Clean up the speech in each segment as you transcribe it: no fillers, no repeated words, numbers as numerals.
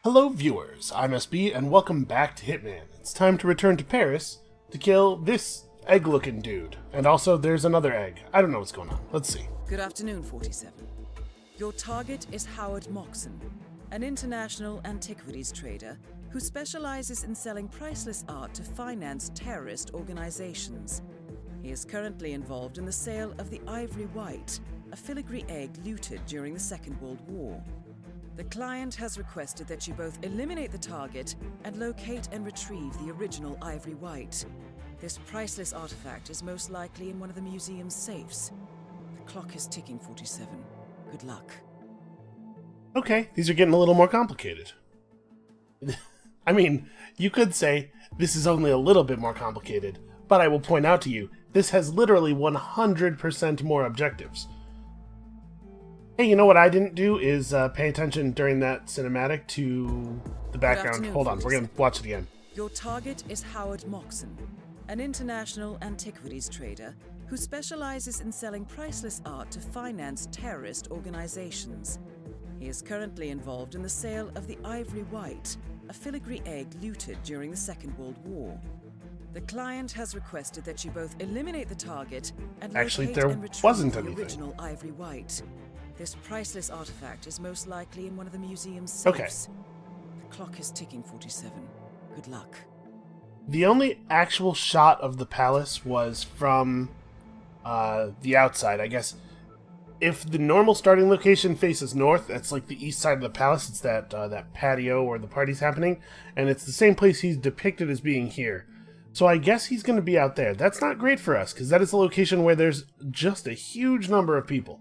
Hello viewers, I'm SB and welcome back to Hitman. It's time to return to Paris to kill this egg-looking dude. And also there's another egg. I don't know what's going on. Let's see. Good afternoon, 47. Your target is Howard Moxon, an international antiquities trader who specializes in selling priceless art to finance terrorist organizations. He is currently involved in the sale of the Ivory White, a filigree egg looted during the Second World War. The client has requested that you both eliminate the target and locate and retrieve the original Ivory White. This priceless artifact is most likely in one of the museum's safes. The clock is ticking, 47. Good luck. Okay, these are getting a little more complicated. I mean, you could say this is only a little bit more complicated, but I will point out to you, this has literally 100% more objectives. Hey, you know what I didn't do is pay attention during that cinematic to the background. Hold on, we're going to watch it again. Your target is Howard Moxon, an international antiquities trader who specializes in selling priceless art to finance terrorist organizations. He is currently involved in the sale of the Ivory White, a filigree egg looted during the Second World War. The client has requested that you both eliminate the target and locate and retrieve the original Ivory White. This priceless artifact is most likely in one of the museum's safes. Okay. The clock is ticking, 47. Good luck. The only actual shot of the palace was from the outside, I guess. If the normal starting location faces north, that's like the east side of the palace. It's that that patio where the party's happening, and it's the same place he's depicted as being here. So I guess he's going to be out there. That's not great for us, because that is a location where there's just a huge number of people.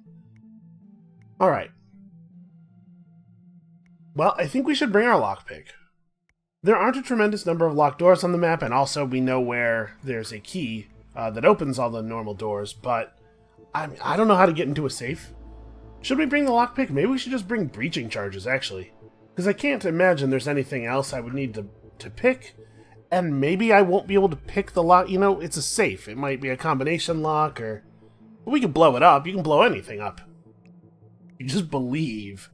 Alright. Well, I think we should bring our lockpick. There aren't a tremendous number of locked doors on the map, and also we know where there's a key that opens all the normal doors, but I don't know how to get into a safe. Should we bring the lockpick? Maybe we should just bring breaching charges, actually. Because I can't imagine there's anything else I would need to pick, and maybe I won't be able to pick the lock. You know, it's a safe. It might be a combination lock, or we can blow it up. You can blow anything up. You just believe.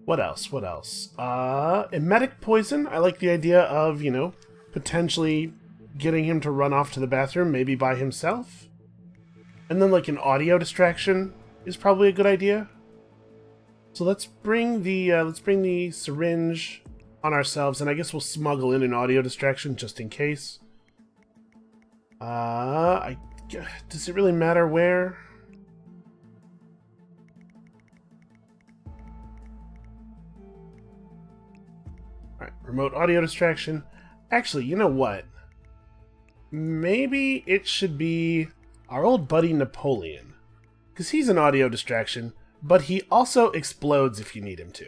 What else? What else? Emetic poison. I like the idea of, you know, potentially getting him to run off to the bathroom, maybe by himself. And then like an audio distraction is probably a good idea. So let's bring the syringe on ourselves, and I guess we'll smuggle in an audio distraction just in case. Does it really matter where? Alright, remote audio distraction. Actually, you know what? Maybe it should be our old buddy Napoleon. Because he's an audio distraction, but he also explodes if you need him to.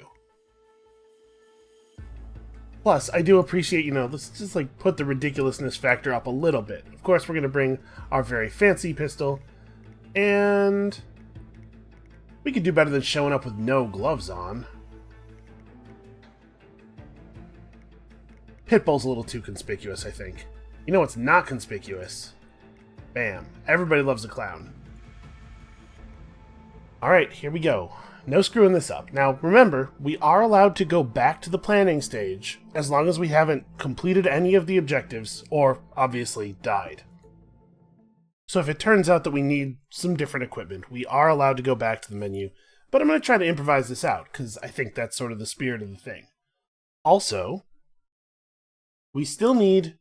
Plus, I do appreciate, you know, let's just like put the ridiculousness factor up a little bit. Of course, we're going to bring our very fancy pistol, and we could do better than showing up with no gloves on. Pitbull's a little too conspicuous, I think. You know what's not conspicuous? Bam. Everybody loves a clown. Alright, here we go. No screwing this up. Now, remember, we are allowed to go back to the planning stage as long as we haven't completed any of the objectives or, obviously, died. So if it turns out that we need some different equipment, we are allowed to go back to the menu, but I'm going to try to improvise this out, because I think that's sort of the spirit of the thing. Also, we still need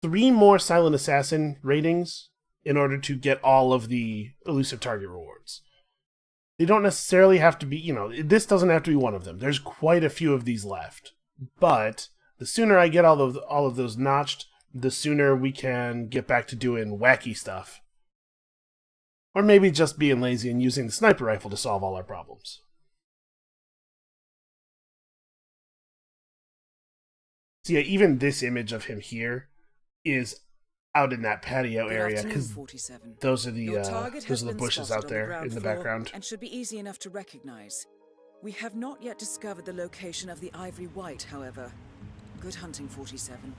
3 more Silent Assassin ratings in order to get all of the elusive target rewards. They don't necessarily have to be, you know, this doesn't have to be one of them. There's quite a few of these left. But the sooner I get all of those notched, the sooner we can get back to doing wacky stuff. Or maybe just being lazy and using the sniper rifle to solve all our problems. So yeah, even this image of him here is out in that patio area, because those are the bushes out there in the background. And should be easy enough to recognize. We have not yet discovered the location of the Ivory White, however. Good hunting, 47.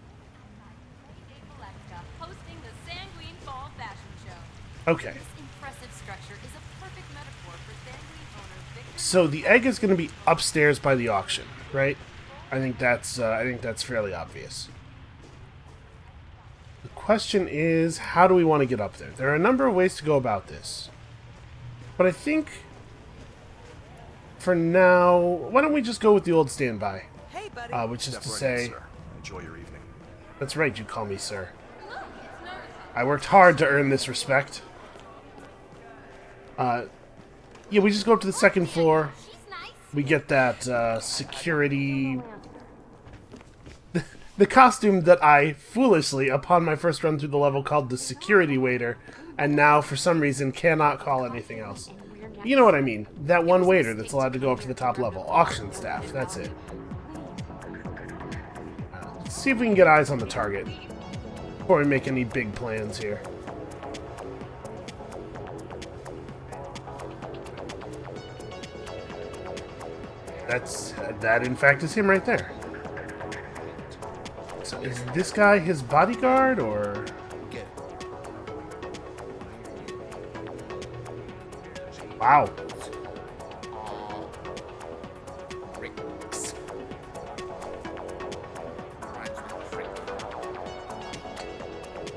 Hosting the Sanguine Fall Fashion Show. Okay. This impressive structure is a perfect metaphor for Sanguine owner Victor. So the egg is going to be upstairs by the auction, right? I think that's fairly obvious. The question is, how do we want to get up there? There are a number of ways to go about this. But I think, for now, why don't we just go with the old standby? Hey, buddy. Which is Step to right say... in, sir. Enjoy your evening. That's right, you call me sir. I worked hard to earn this respect. Yeah, we just go up to the second floor. We get that, security... the costume that I, foolishly, upon my first run through the level, called the security waiter, and now, for some reason, cannot call anything else. You know what I mean. That one waiter that's allowed to go up to the top level. Auction staff, that's it. Let's see if we can get eyes on the target before we make any big plans here. That in fact is him right there. So is this guy his bodyguard, or... Wow.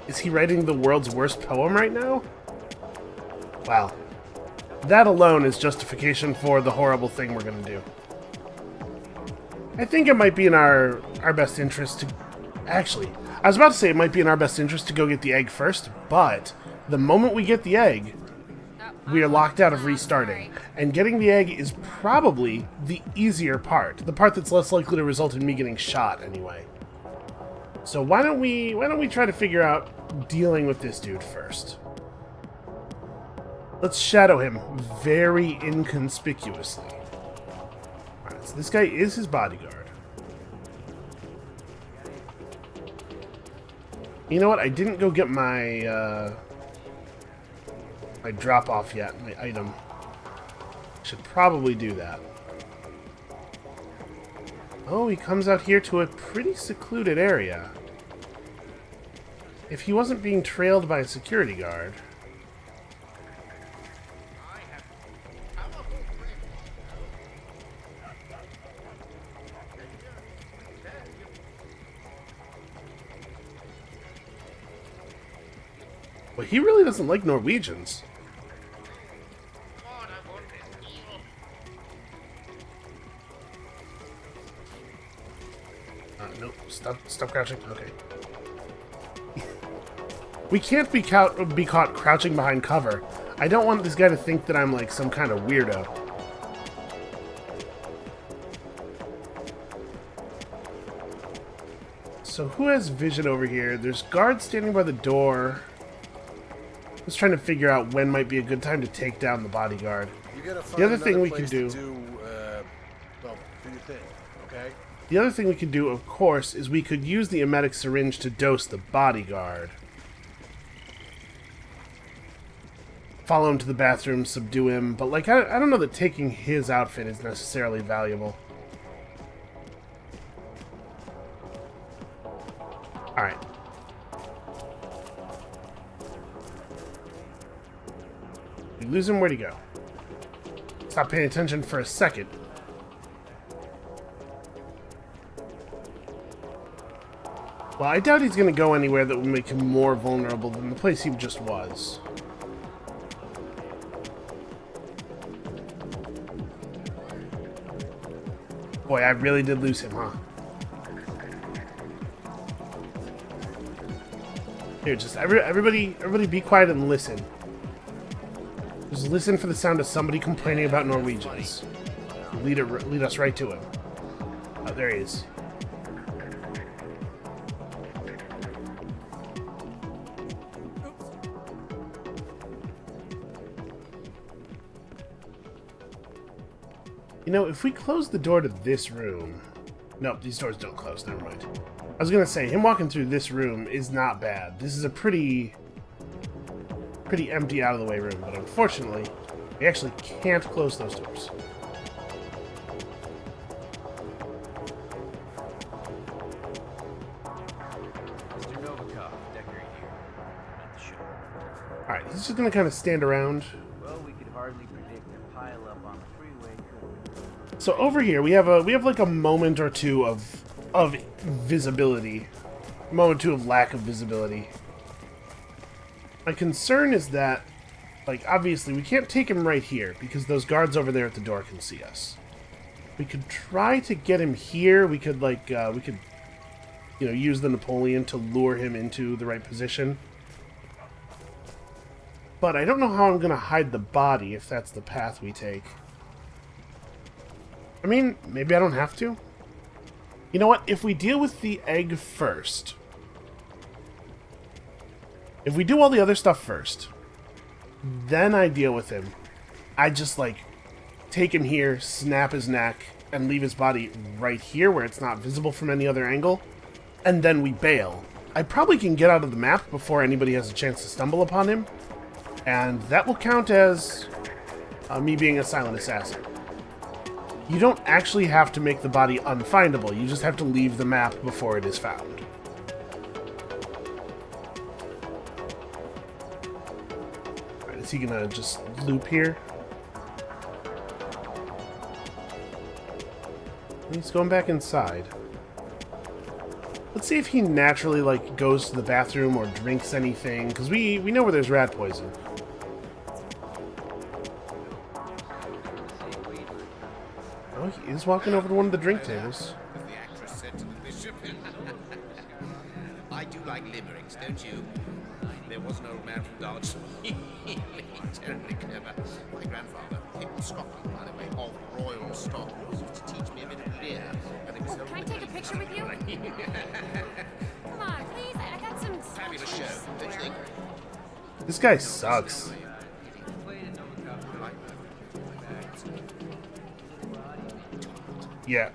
Is he writing the world's worst poem right now? Wow. That alone is justification for the horrible thing we're gonna do. I think it might be in our best interest to... Actually, I was about to say it might be in our best interest to go get the egg first, but the moment we get the egg, we are locked out of restarting. And getting the egg is probably the easier part. The part that's less likely to result in me getting shot, anyway. So why don't we try to figure out dealing with this dude first? Let's shadow him very inconspicuously. Alright, so this guy is his bodyguard. You know what? I didn't go get my my drop off yet, my item. Should probably do that. Oh, he comes out here to a pretty secluded area. If he wasn't being trailed by a security guard... Well, he really doesn't like Norwegians. Nope. Stop crouching. Okay. We can't be caught crouching behind cover. I don't want this guy to think that I'm like some kind of weirdo. So who has vision over here? There's guards standing by the door. Just trying to figure out when might be a good time to take down the bodyguard. The other thing we could do... well, do your thing, okay? The other thing we could do, of course, is we could use the emetic syringe to dose the bodyguard. Follow him to the bathroom, subdue him, but like, I don't know that taking his outfit is necessarily valuable. Alright. We lose him, where'd he go? Stop paying attention for a second. Well, I doubt he's going to go anywhere that will make him more vulnerable than the place he just was. Boy, I really did lose him, huh? Here, just everybody be quiet and listen. Just listen for the sound of somebody complaining about Norwegians. Lead us right to him. Oh, there he is. You know, if we close the door to this room... Nope, these doors don't close, never mind. I was gonna say, him walking through this room is not bad. This is a pretty empty, out-of-the-way room, but unfortunately, we actually can't close those doors. Alright, he's just gonna kind of stand around. Well, we could hardly predict a pile-up on the freeway, could we? So over here we have like a moment or two of visibility, a moment or two of lack of visibility. My concern is that, like, obviously we can't take him right here because those guards over there at the door can see us. We could try to get him here. We could like you know, use the Napoleon to lure him into the right position. But I don't know how I'm going to hide the body if that's the path we take. I mean, maybe I don't have to. You know what? If we deal with the egg first... If we do all the other stuff first, then I deal with him. I just, like, take him here, snap his neck, and leave his body right here where it's not visible from any other angle. And then we bail. I probably can get out of the map before anybody has a chance to stumble upon him. And that will count as me being a silent assassin. You don't actually have to make the body unfindable. You just have to leave the map before it is found. Alright, is he gonna just loop here? He's going back inside. Let's see if he naturally, like, goes to the bathroom or drinks anything, because we know where there's rat poison. Oh, he is walking over to one of the drink tables. The actress said to the bishop. I do like limericks, don't you? There was an old man from Dodge. Terribly clever. My grandfather, came from Scotland, by the way, of royal stock, used to teach me a bit of Lear. Oh, can I take a picture with you? Come on, please. I got some. Fabulous show, don't you think? This guy sucks. Yeah.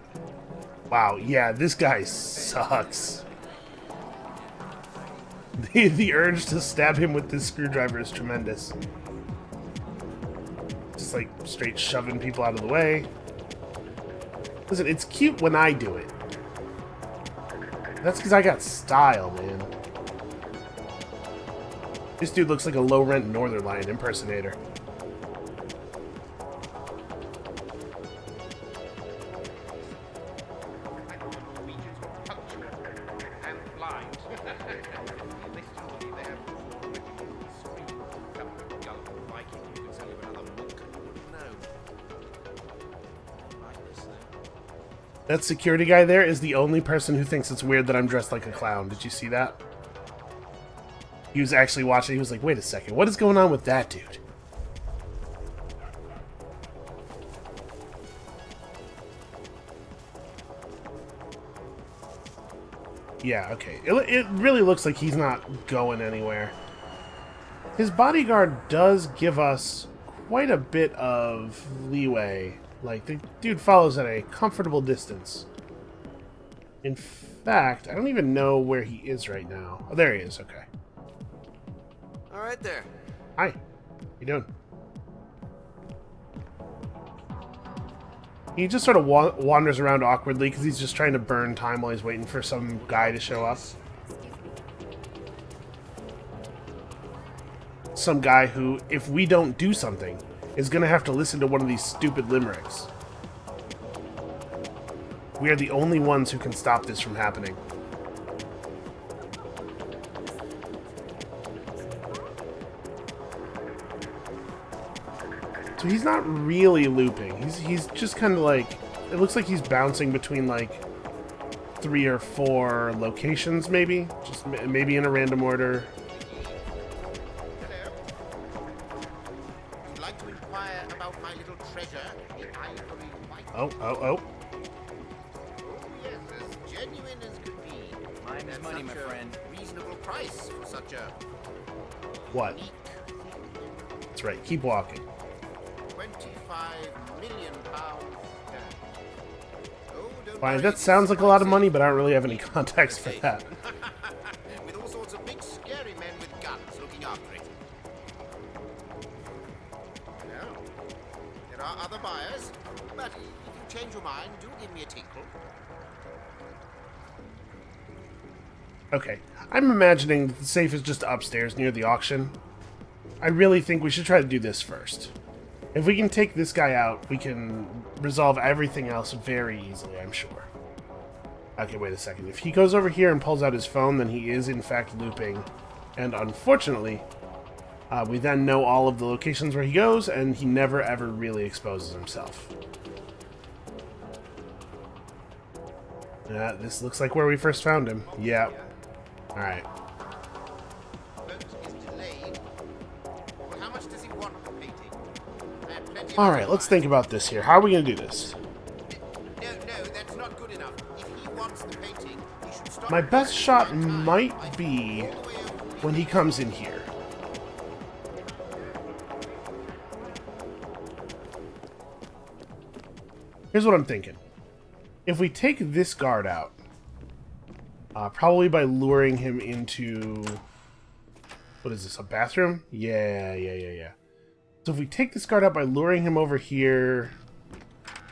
Wow, yeah, this guy sucks. The urge to stab him with this screwdriver is tremendous. Just like straight shoving people out of the way. Listen, it's cute when I do it. That's because I got style, man. This dude looks like a low-rent Northern Lion impersonator. That security guy there is the only person who thinks it's weird that I'm dressed like a clown. Did you see that? He was actually watching. He was like, wait a second. What is going on with that dude? Yeah, okay. It really looks like he's not going anywhere. His bodyguard does give us quite a bit of leeway. Like, the dude follows at a comfortable distance. In fact, I don't even know where he is right now. Oh, there he is. Okay. All right there. Hi. How you doing? He just sort of wanders around awkwardly because he's just trying to burn time while he's waiting for some guy to show up. Some guy who, if we don't do something, is going to have to listen to one of these stupid limericks. We are the only ones who can stop this from happening. So he's not really looping. He's just kind of like... It looks like he's bouncing between like 3 or 4 locations, maybe? Just maybe in a random order. Oh. Oh, yes, as genuine as could be. Time is money, my friend. Reasonable price for such a... What? That's right, keep walking. 25 million pounds. Oh, don't Fine, worry, that sounds like a lot of money, but I don't really have any context for that. With all sorts of big, scary men with guns looking after it. Well, there are other buyers, but if you change your mind, do give me a tinkle. Okay, I'm imagining that the safe is just upstairs near the auction. I really think we should try to do this first. If we can take this guy out, we can resolve everything else very easily, I'm sure. Okay, wait a second. If he goes over here and pulls out his phone, then he is in fact looping. And unfortunately, we then know all of the locations where he goes, and he never ever really exposes himself. This looks like where we first found him. Yep. Alright. Alright, let's think about this here. How are we going to do this? No, that's not good enough. If he wants the painting, he should stop. My best shot might be when he comes in here. Here's what I'm thinking. If we take this guard out, probably by luring him into... What is this, a bathroom? Yeah. So if we take this guard out by luring him over here...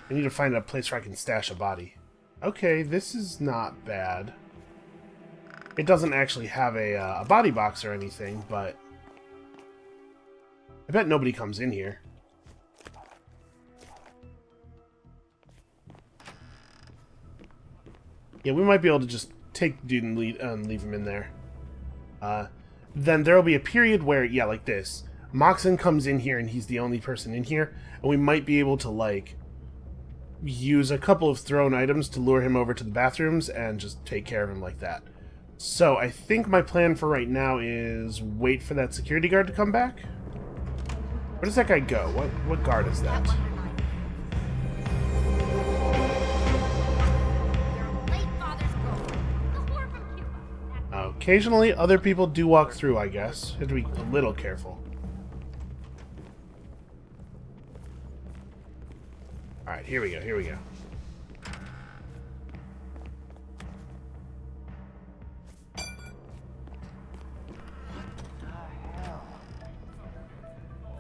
I need to find a place where I can stash a body. Okay, this is not bad. It doesn't actually have a body box or anything, but... I bet nobody comes in here. Yeah, we might be able to just take the dude and leave him in there. Then there will be a period where, yeah, like this. Moxon comes in here and he's the only person in here. And we might be able to, like, use a couple of thrown items to lure him over to the bathrooms and just take care of him like that. So I think my plan for right now is wait for that security guard to come back. Where does that guy go? What guard is that? Occasionally, other people do walk through, I guess. You have to be a little careful. Alright, here we go.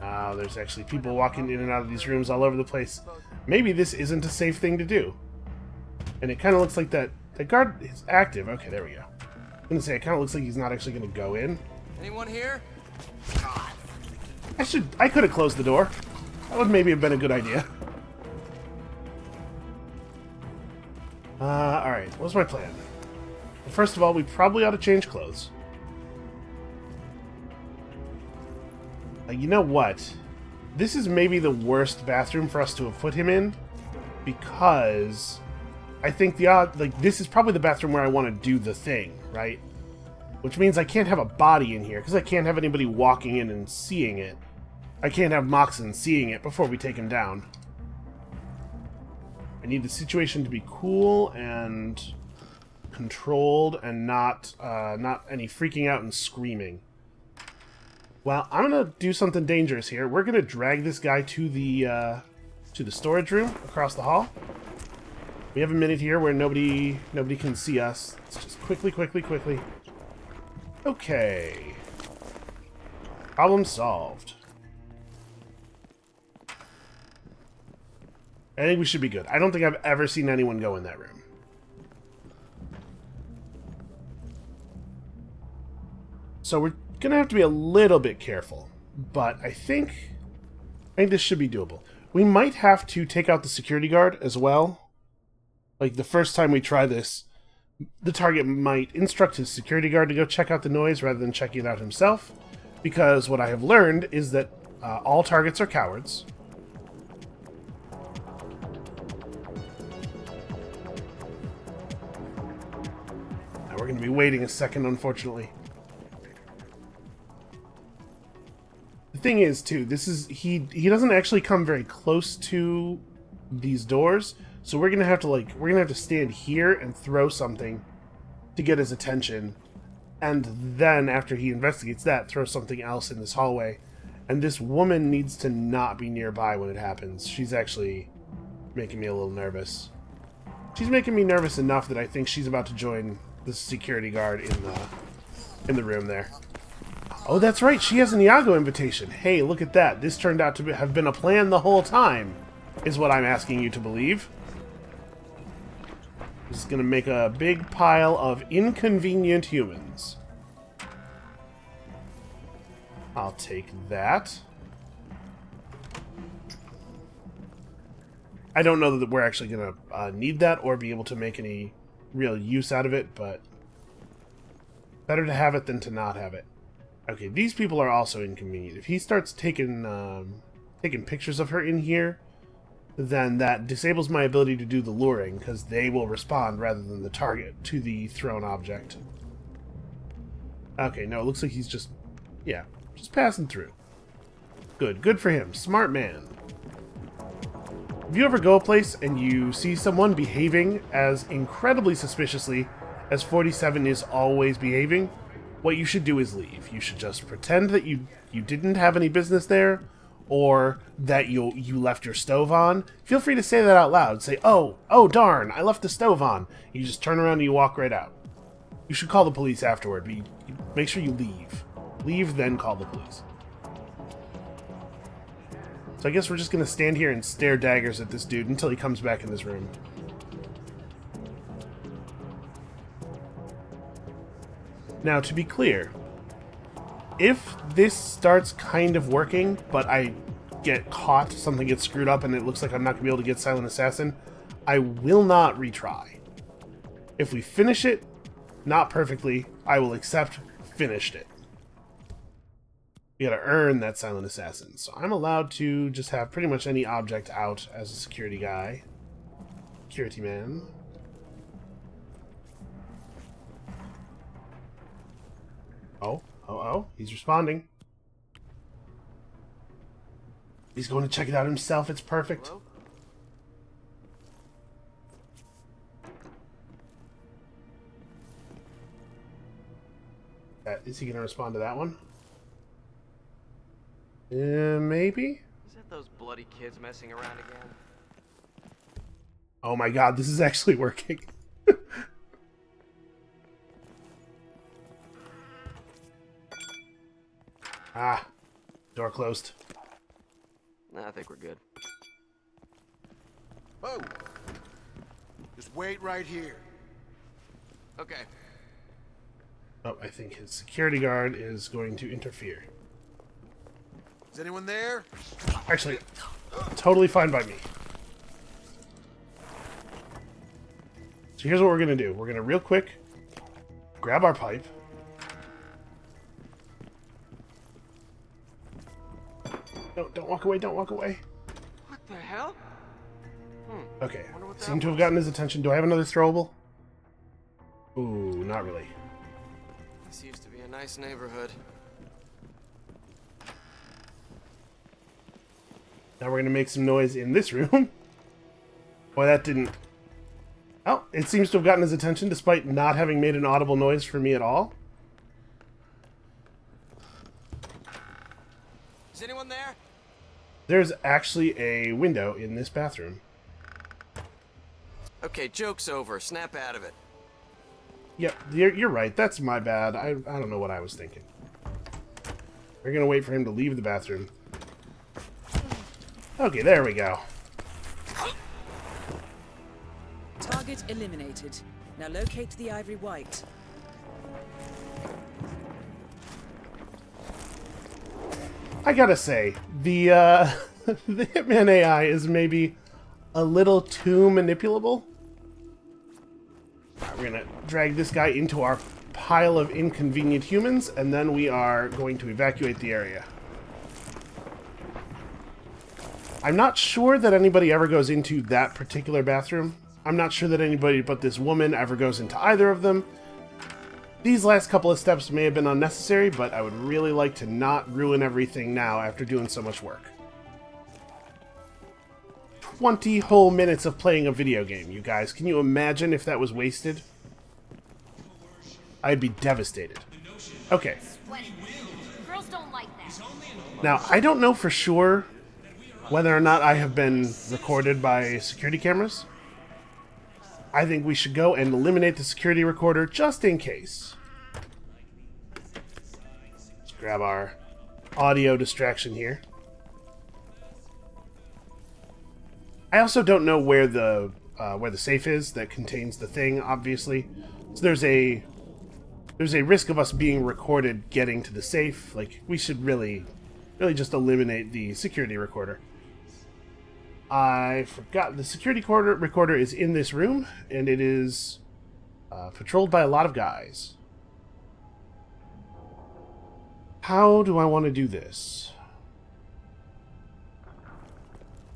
Oh, there's actually people walking in and out of these rooms all over the place. Maybe this isn't a safe thing to do. And it kind of looks like that guard is active. Okay, there we go. I'm gonna say, it kind of looks like he's not actually gonna go in. Anyone here? I could have closed the door. That would maybe have been a good idea. Alright, what's my plan? Well, first of all, we probably ought to change clothes. You know what? This is maybe the worst bathroom for us to have put him in, because I think this is probably the bathroom where I want to do the thing, right? Which means I can't have a body in here, because I can't have anybody walking in and seeing it. I can't have Moxon seeing it before we take him down. I need the situation to be cool and controlled and not any freaking out and screaming. Well, I'm gonna do something dangerous here. We're gonna drag this guy to the storage room across the hall. We have a minute here where nobody can see us. Let's just quickly. Okay. Problem solved. I think we should be good. I don't think I've ever seen anyone go in that room. So we're gonna have to be a little bit careful, but I think this should be doable. We might have to take out the security guard as well. Like, the first time we try this, the target might instruct his security guard to go check out the noise rather than checking it out himself, because what I have learned is that all targets are cowards. Now we're going to be waiting a second, unfortunately. The thing is, too, he doesn't actually come very close to these doors, so we're gonna have to stand here and throw something to get his attention, and then after he investigates that, throw something else in this hallway. And this woman needs to not be nearby when it happens. She's actually making me a little nervous. She's making me nervous enough that I think she's about to join the security guard in the room there. Oh, that's right, she has an Iago invitation. Hey, look at that. This turned out to have been a plan the whole time, is what I'm asking you to believe. This is going to make a big pile of inconvenient humans. I'll take that. I don't know that we're actually going to need that or be able to make any real use out of it, but better to have it than to not have it. Okay, these people are also inconvenient. If he starts taking pictures of her in here, then that disables my ability to do the luring, because they will respond rather than the target to the thrown object. Okay, no, it looks like he's just passing through. Good for him. Smart man. If you ever go a place and you see someone behaving as incredibly suspiciously as 47 is always behaving, what you should do is leave. You should just pretend that you didn't have any business there, or that you left your stove on. Feel free to say that out loud. Say, oh darn, I left the stove on. You just turn around and you walk right out. You should call the police afterward, but you make sure you leave. Leave, then call the police. So I guess we're just going to stand here and stare daggers at this dude until he comes back in this room. Now, to be clear, if this starts kind of working, but I get caught, something gets screwed up, and it looks like I'm not going to be able to get Silent Assassin, I will not retry. If we finish it, not perfectly, I will accept finished it. You gotta earn that Silent Assassin. So I'm allowed to just have pretty much any object out as a security guy. Security man. Oh, he's responding. He's going to check it out himself. It's perfect. Hello? Is he going to respond to that one? Maybe? Is that those bloody kids messing around again? Oh my god, this is actually working. Ah, door closed. Nah, I think we're good. Oh! Just wait right here. Okay. Oh, I think his security guard is going to interfere. Is anyone there? Actually, totally fine by me. So here's what we're going to do. We're going to real quick grab our pipe. No, don't walk away, don't walk away. What the hell? Okay, seem to have gotten his attention. Do I have another throwable? Ooh, not really. This used to be a nice neighborhood. Now we're going to make some noise in this room. Boy, that didn't... Oh, it seems to have gotten his attention despite not having made an audible noise for me at all. Is anyone there? There's actually a window in this bathroom. Okay, joke's over. Snap out of it. Yep, you're right. That's my bad. I don't know what I was thinking. We're going to wait for him to leave the bathroom. Okay, there we go. Target eliminated. Now locate the ivory white. I gotta say, the the Hitman AI is maybe a little too manipulable. We're gonna drag this guy into our pile of inconvenient humans, and then we are going to evacuate the area. I'm not sure that anybody ever goes into that particular bathroom. I'm not sure that anybody but this woman ever goes into either of them. These last couple of steps may have been unnecessary, but I would really like to not ruin everything now after doing so much work. 20 whole minutes of playing a video game, you guys. Can you imagine if that was wasted? I'd be devastated. Okay. Girls don't like that. Now, I don't know for sure whether or not I have been recorded by security cameras. I think we should go and eliminate the security recorder just in case. Let's grab our audio distraction here. I also don't know where the safe is that contains the thing, obviously. So there's a risk of us being recorded getting to the safe. Like, we should really just eliminate the security recorder. I forgot. The security recorder is in this room, and it is patrolled by a lot of guys. How do I want to do this?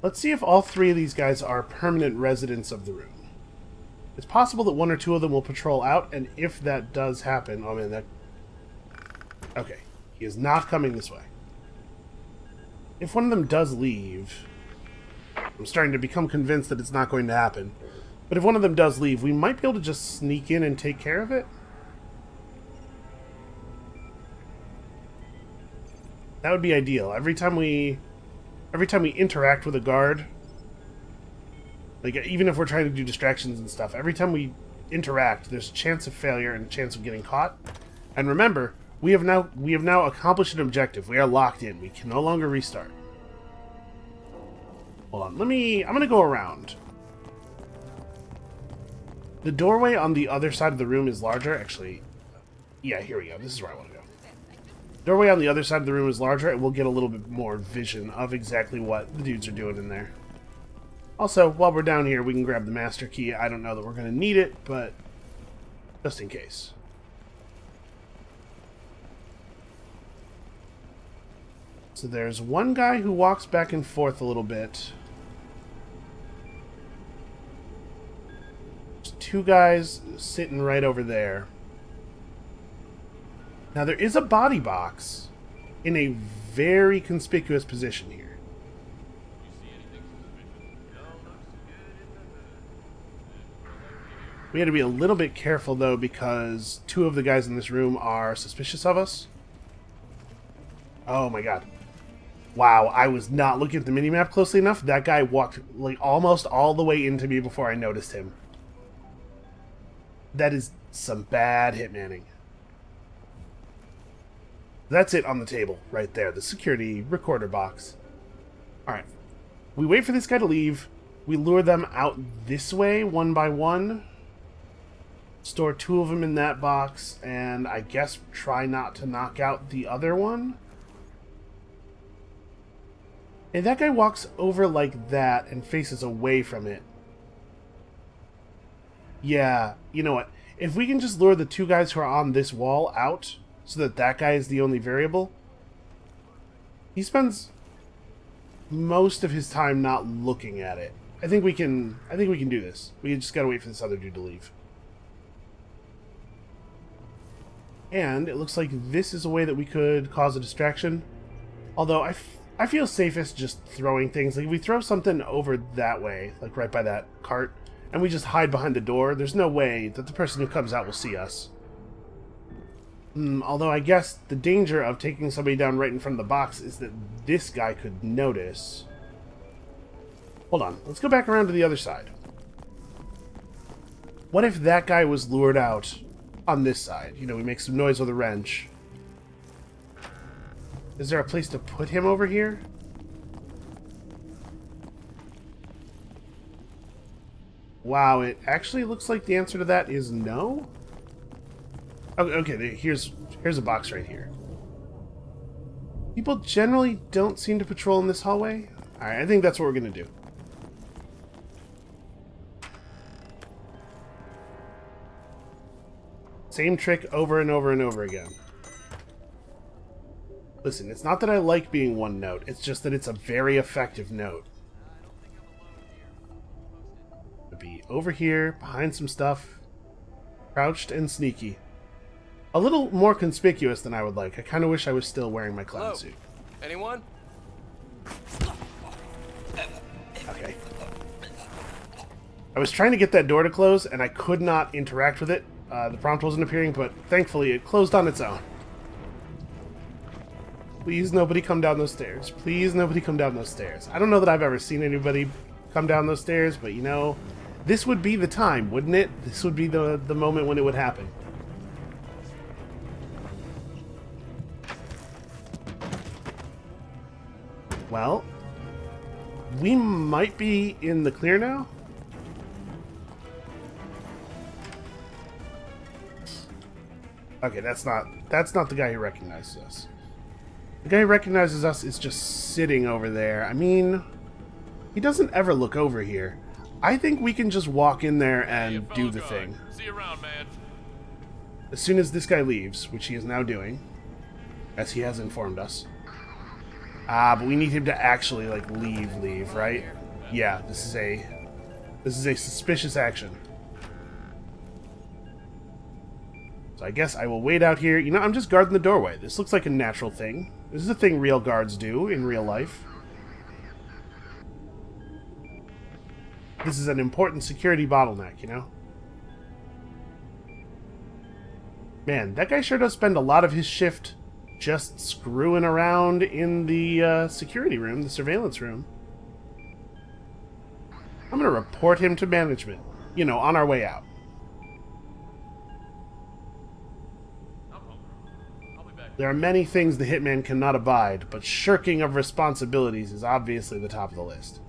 Let's see if all three of these guys are permanent residents of the room. It's possible that one or two of them will patrol out, and if that does happen... Oh, man, that... Okay. He is not coming this way. If one of them does leave... I'm starting to become convinced that it's not going to happen. But if one of them does leave, we might be able to just sneak in and take care of it. That would be ideal. Every time we interact with a guard, like even if we're trying to do distractions and stuff, every time we interact, there's a chance of failure and a chance of getting caught. And remember, we have now accomplished an objective. We are locked in. We can no longer restart. Hold on. I'm gonna go around. The doorway on the other side of the room is larger. Actually, yeah, here we go. This is where I want to go. Doorway on the other side of the room is larger, and we'll get a little bit more vision of exactly what the dudes are doing in there. Also, while we're down here, we can grab the master key. I don't know that we're going to need it, but just in case. So there's one guy who walks back and forth a little bit. There's two guys sitting right over there. Now, there is a body box in a very conspicuous position here. We had to be a little bit careful, though, because two of the guys in this room are suspicious of us. Oh, my God. Wow, I was not looking at the minimap closely enough. That guy walked like almost all the way into me before I noticed him. That is some bad hitmanning. That's it on the table, right there. The security recorder box. Alright. We wait for this guy to leave. We lure them out this way, one by one. Store two of them in that box, and I guess try not to knock out the other one. And that guy walks over like that and faces away from it. Yeah, you know what? If we can just lure the two guys who are on this wall out... so that that guy is the only variable. He spends most of his time not looking at it. I think we can do this. We just gotta wait for this other dude to leave. And it looks like this is a way that we could cause a distraction. Although I feel safest just throwing things. Like if we throw something over that way, like right by that cart, and we just hide behind the door, there's no way that the person who comes out will see us. Although I guess the danger of taking somebody down right in front of the box is that this guy could notice. Hold on, let's go back around to the other side. What if that guy was lured out on this side? You know, we make some noise with a wrench. Is there a place to put him over here? Wow, it actually looks like the answer to that is no? Okay, here's a box right here. People generally don't seem to patrol in this hallway. Alright, I think that's what we're going to do. Same trick over and over and over again. Listen, it's not that I like being one note, it's just that it's a very effective note. It'll be over here, behind some stuff, crouched and sneaky. A little more conspicuous than I would like. I kind of wish I was still wearing my clown suit. Anyone? Okay. I was trying to get that door to close, and I could not interact with it. The prompt wasn't appearing, but thankfully it closed on its own. Please, nobody come down those stairs. Please, nobody come down those stairs. I don't know that I've ever seen anybody come down those stairs, but you know, this would be the time, wouldn't it? This would be the moment when it would happen. Well, we might be in the clear now. Okay, that's not the guy who recognizes us. The guy who recognizes us is just sitting over there. I mean, He doesn't ever look over here. I think we can just walk in there and do the thing. See you around, man. As soon as this guy leaves, which he is now doing, as he has informed us. But we need him to actually, like, leave, right? Yeah, this is a suspicious action. So I guess I will wait out here. You know, I'm just guarding the doorway. This looks like a natural thing. This is a thing real guards do in real life. This is an important security bottleneck, you know? Man, that guy sure does spend a lot of his shift just screwing around in the security room, the surveillance room. I'm gonna report him to management, you know, on our way out. There are many things the Hitman cannot abide, but shirking of responsibilities is obviously the top of the list.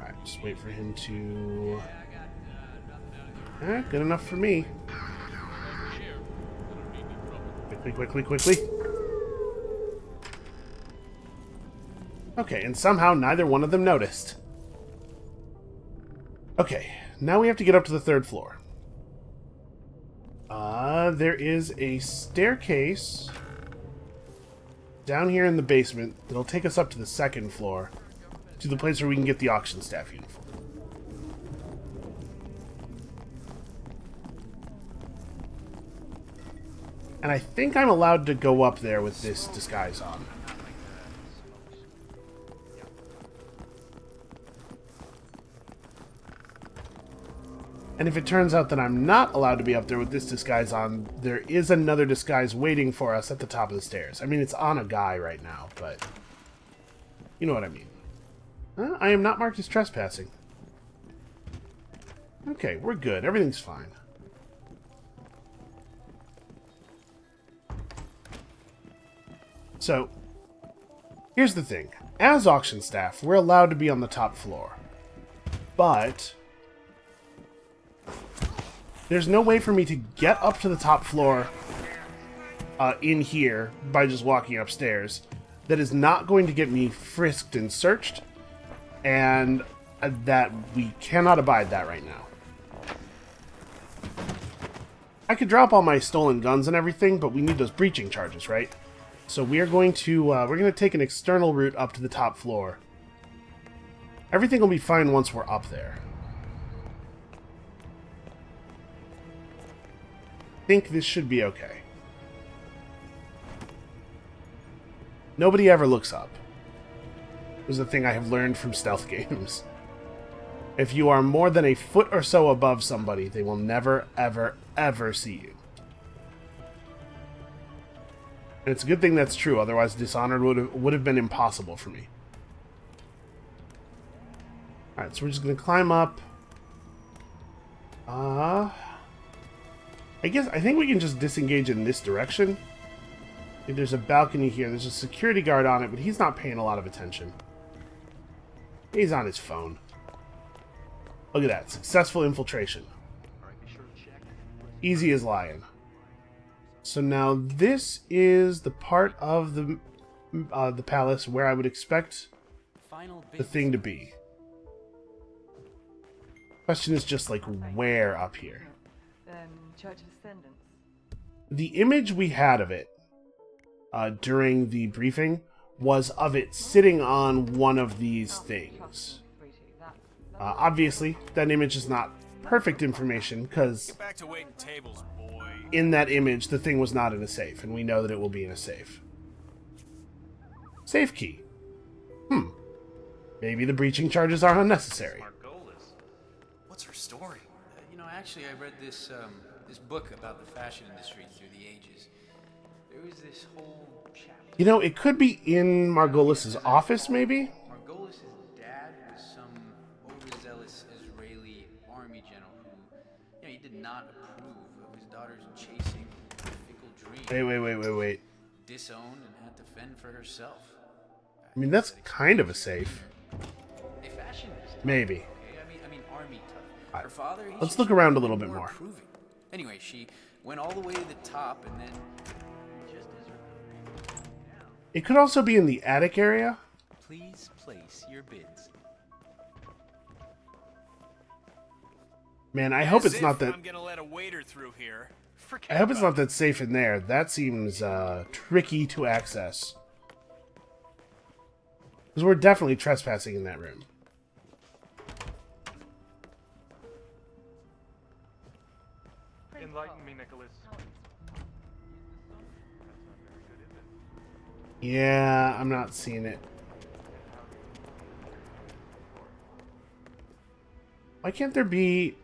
Alright, just wait for him to... good enough for me. Quickly. Okay, and somehow neither one of them noticed. Okay, now we have to get up to the 3rd floor. There is a staircase down here in the basement that'll take us up to the 2nd floor, to the place where we can get the auction staff uniform. And I think I'm allowed to go up there with this disguise on. And if it turns out that I'm not allowed to be up there with this disguise on, there is another disguise waiting for us at the top of the stairs. I mean, it's on a guy right now, but you know what I mean. I am not marked as trespassing. Okay, we're good. Everything's fine. So, here's the thing. As auction staff, we're allowed to be on the top floor. But there's no way for me to get up to the top floor in here by just walking upstairs. That is not going to get me frisked and searched. And that we cannot abide that right now. I could drop all my stolen guns and everything, but we need those breaching charges, right? So we are going to we're going to take an external route up to the top floor. Everything will be fine once we're up there. I think this should be okay. Nobody ever looks up. This is a thing I have learned from stealth games. If you are more than a foot or so above somebody, they will never, ever, ever see you. And it's a good thing that's true, otherwise Dishonored would have been impossible for me. Alright, so we're just going to climb up. I think we can just disengage in this direction. There's a balcony here. There's a security guard on it, but he's not paying a lot of attention. He's on his phone. Look at that. Successful infiltration. Easy as lying. So now this is the part of the palace where I would expect the thing to be. Question is just like where up here. Church of Ascendance. The image we had of it during the briefing was of it sitting on one of these things. Obviously, that image is not perfect information because Back to waiting tables, boy. in that image the thing was not in a safe, and we know that it will be in a safe. Safe key. Maybe the breaching charges are unnecessary. What's her story? Actually, I read this this book about the fashion industry through the ages. There was this whole chapter. You know, it could be in Margolis's office, maybe? Margolis's dad was some overzealous Israeli army general who, he did not approve of his daughter's chasing fickle dream. Wait. Disowned and had to fend for herself. I mean, that's kind of a safe. A fashionist. Maybe. Okay? I mean army tough. Her father, Let's look around a little bit more. Approving. Anyway, she went all the way to the top and then just as It could also be in the attic area. Please place your bids. Man, I hope As it's not if that. I'm gonna let a waiter through here. I hope it's not that safe in there. That seems tricky to access. Because we're definitely trespassing in that room. Enlighten me, Nicholas. Yeah, I'm not seeing it. Why can't there be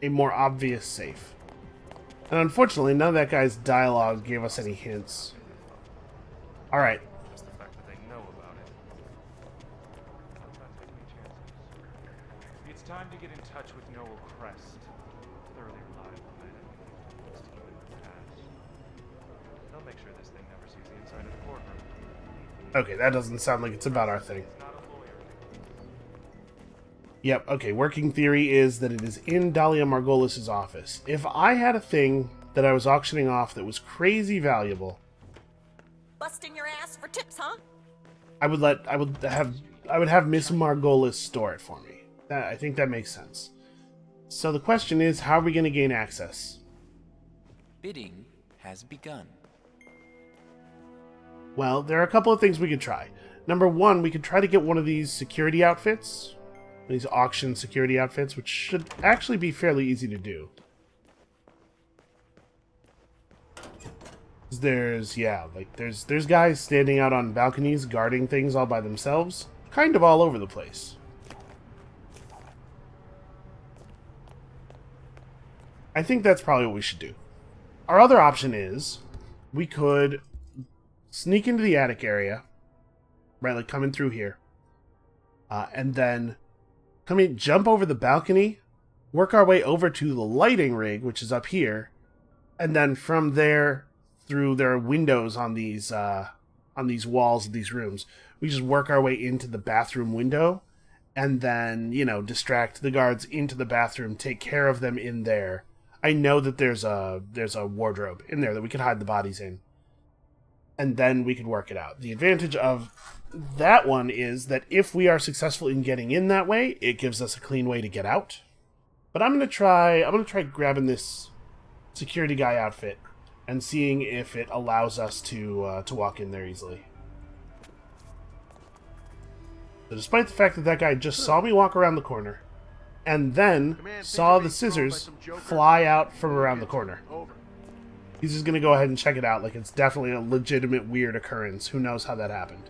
a more obvious safe? And unfortunately, none of that guy's dialogue gave us any hints. Alright. Just the fact that they know about it. I'm not taking any chances. It's time to get in touch with Noel Crest. Thoroughly reliable man. Wants to keep it in the past. They'll make sure this thing never sees the inside of the courtroom. Okay, that doesn't sound like it's about our thing. He's not a lawyer. Yep, okay, working theory is that it is in Dahlia Margolis' office. If I had a thing that I was auctioning off that was crazy valuable, Busting your ass for tips, huh? I would have Miss Margolis store it for me. I think that makes sense. So the question is, how are we going to gain access? Bidding has begun. Well, there are a couple of things we could try. Number one, we could try to get one of these security outfits. These auction security outfits, which should actually be fairly easy to do. There's guys standing out on balconies guarding things all by themselves. Kind of all over the place. I think that's probably what we should do. Our other option is we could sneak into the attic area, right, like coming through here, and then jump over the balcony, work our way over to the lighting rig, which is up here, and then from there, through their windows on these walls of these rooms, we just work our way into the bathroom window, and then, distract the guards into the bathroom, take care of them in there. I know that there's a wardrobe in there that we could hide the bodies in, and then we could work it out. The advantage of that one is that if we are successful in getting in that way, it gives us a clean way to get out. But I'm gonna try grabbing this security guy outfit and seeing if it allows us to walk in there easily. So despite the fact that that guy just saw me walk around the corner, and then saw the scissors fly out from around the corner, he's just gonna go ahead and check it out like it's definitely a legitimate weird occurrence. Who knows how that happened?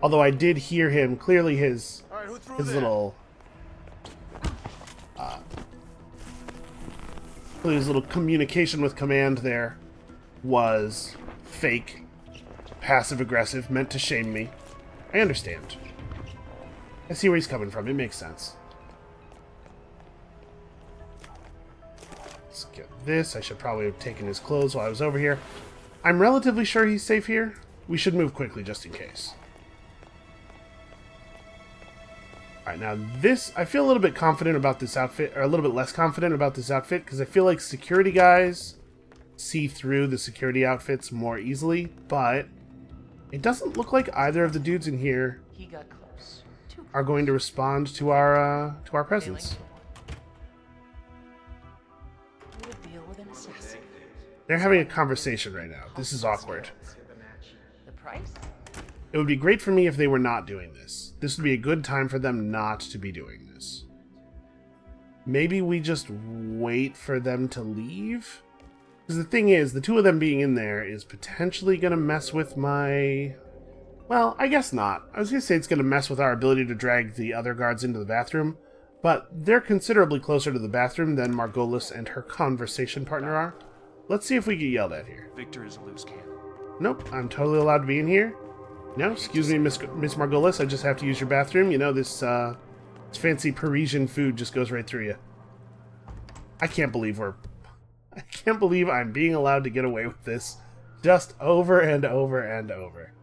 Although I did hear him, clearly his little communication with command there was fake, passive-aggressive, meant to shame me. I understand. I see where he's coming from. It makes sense. Let's get this. I should probably have taken his clothes while I was over here. I'm relatively sure he's safe here. We should move quickly just in case. Alright, now this, I feel a little bit confident about this outfit, or a little bit less confident about this outfit, because I feel like security guys see through the security outfits more easily, but it doesn't look like either of the dudes in here are going to respond to our presence. They're having a conversation right now. This is awkward. It would be great for me if they were not doing this. This would be a good time for them not to be doing this. Maybe we just wait for them to leave? Because the thing is, the two of them being in there is potentially going to mess with my... Well, I guess not. I was going to say it's going to mess with our ability to drag the other guards into the bathroom, but they're considerably closer to the bathroom than Margolis and her conversation partner are. Let's see if we get yelled at here. Victor is a loose cannon. Nope, I'm totally allowed to be in here. No, excuse me, Miss Margolis, I just have to use your bathroom. You know, this fancy Parisian food just goes right through you. I can't believe I'm being allowed to get away with this just over and over and over.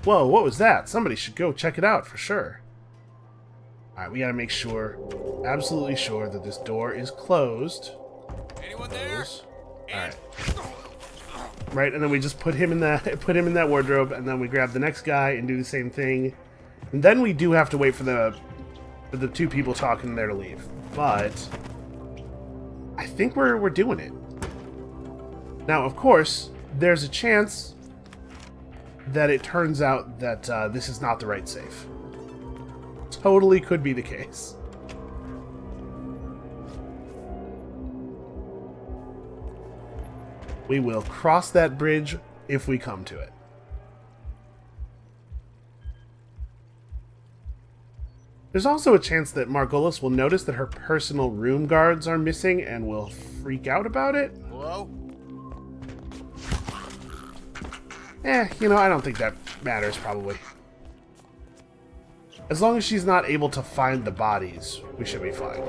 Whoa, what was that? Somebody should go check it out for sure. Alright, we gotta make sure, absolutely sure, that this door is closed. Anyone there? Alright. Right, and then we just put him in that wardrobe, and then we grab the next guy and do the same thing. And then we do have to wait for the two people talking there to leave. But I think we're doing it. Now, of course, there's a chance that it turns out that this is not the right safe. Totally could be the case. We will cross that bridge if we come to it. There's also a chance that Margolis will notice that her personal room guards are missing and will freak out about it. Hello? I don't think that matters, probably. As long as she's not able to find the bodies, we should be fine.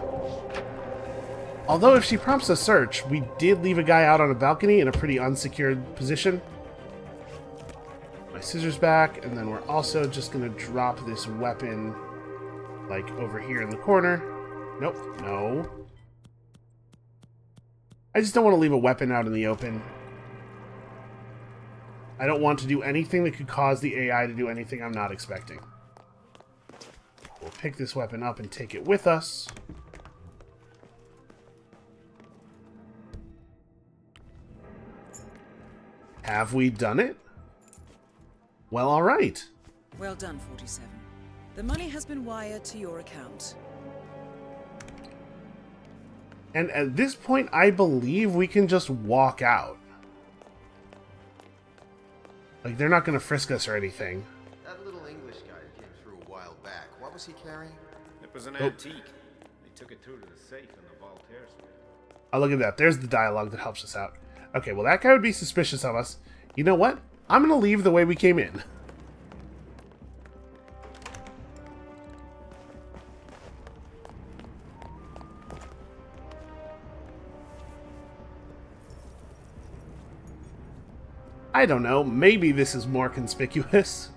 Although if she prompts a search, we did leave a guy out on a balcony in a pretty unsecured position. My scissors back, and then we're also just going to drop this weapon, like, over here in the corner. Nope, no. I just don't want to leave a weapon out in the open. I don't want to do anything that could cause the AI to do anything I'm not expecting. We'll pick this weapon up and take it with us. Have we done it? Well, all right. Well done, 47. The money has been wired to your account. And at this point, I believe we can just walk out. Like, they're not going to frisk us or anything. That little English guy who came through a while back, what was he carrying? It was an antique. They took it through to the safe in the Voltaire Street. Oh, look at that. There's the dialogue that helps us out. Okay, well, that guy would be suspicious of us. You know what? I'm going to leave the way we came in. I don't know. Maybe this is more conspicuous.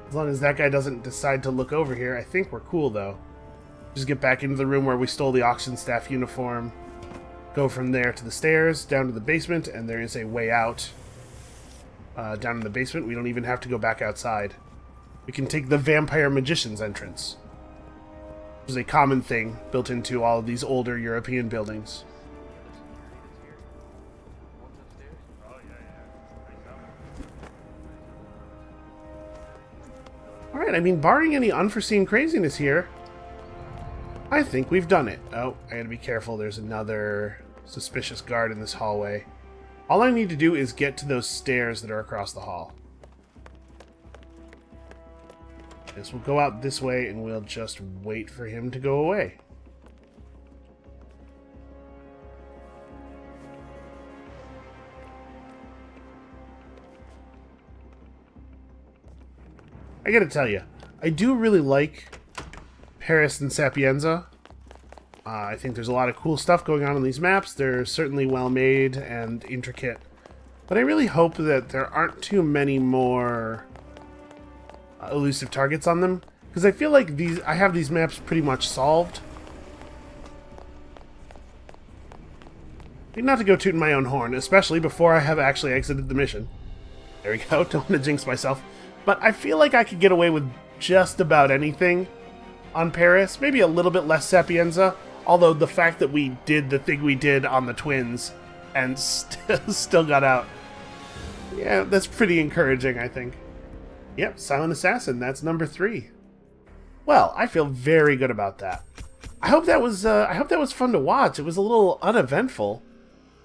As long as that guy doesn't decide to look over here, I think we're cool, though. Just get back into the room where we stole the auction staff uniform. Go from there to the stairs, down to the basement, and there is a way out. Down in the basement, we don't even have to go back outside. We can take the Vampire Magician's entrance. Which is a common thing built into all of these older European buildings. Alright, I mean, barring any unforeseen craziness here, I think we've done it. Oh, I gotta be careful. There's another suspicious guard in this hallway. All I need to do is get to those stairs that are across the hall. Yes, we'll go out this way and we'll just wait for him to go away. I gotta tell you, I do really like Paris and Sapienza. I think there's a lot of cool stuff going on these maps. They're certainly well made and intricate. But I really hope that there aren't too many more elusive targets on them. Because I feel like I have these maps pretty much solved. Not to go tooting my own horn, especially before I have actually exited the mission. There we go, don't want to jinx myself. But I feel like I could get away with just about anything on Paris. Maybe a little bit less Sapienza. Although the fact that we did the thing we did on the twins and still got out. Yeah, that's pretty encouraging, I think. Yep, Silent Assassin, that's number 3. Well, I feel very good about that. I hope that was fun to watch. It was a little uneventful.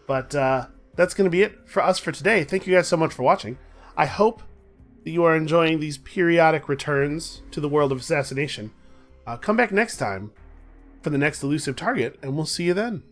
But that's going to be it for us for today. Thank you guys so much for watching. I hope that you are enjoying these periodic returns to the world of assassination. Come back next time for the next elusive target, and we'll see you then.